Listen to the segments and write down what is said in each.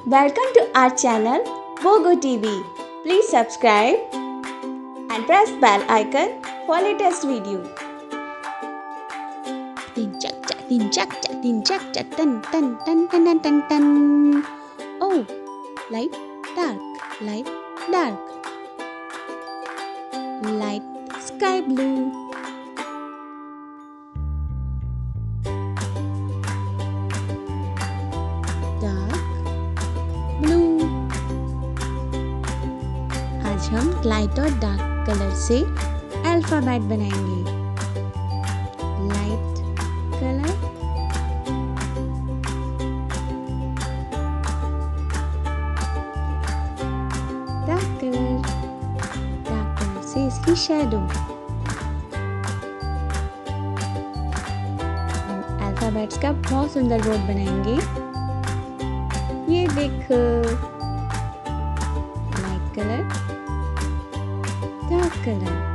Welcome to our channel Bogo TV. Please subscribe and press bell icon for latest video. Tin chắc chạ, tin chắc chạ, tin chắc chạ, tan tan tan tan tan tan tan. Oh, light, dark, light, dark. Light sky blue. Dark blue. आज हम light और dark colour से alphabet बनाएंगे. Light colour, dark colour से इसकी shadow. Alphabets का बहुत सुंदर बोर्ड बनाएंगे. ये देखो, light colour, dark colour.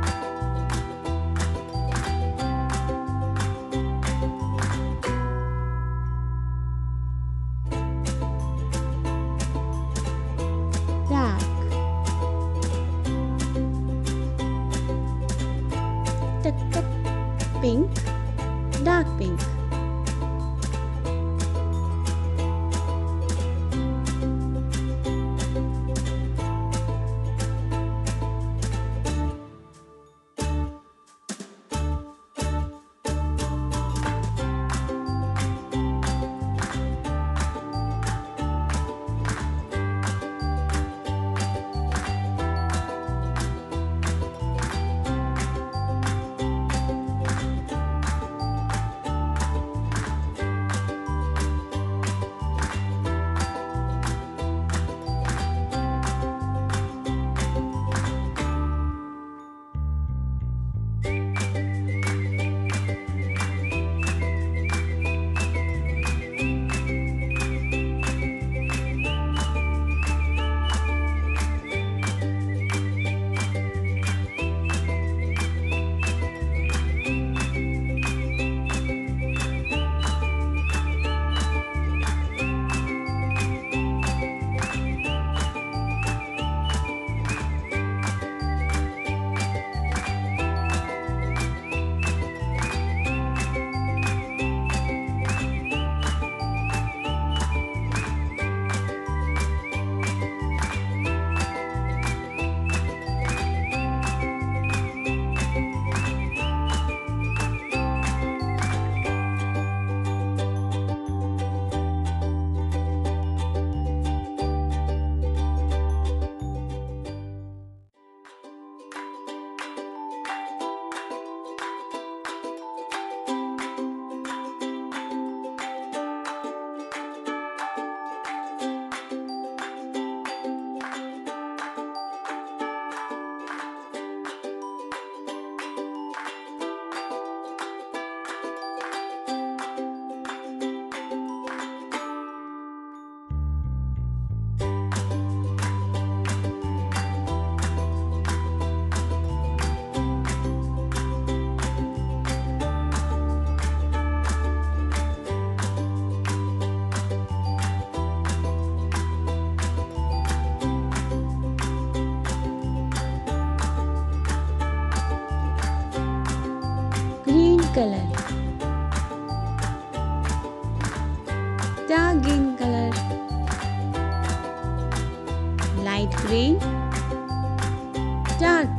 Dark. Pink, dark pink. Color, dark green color, light green, dark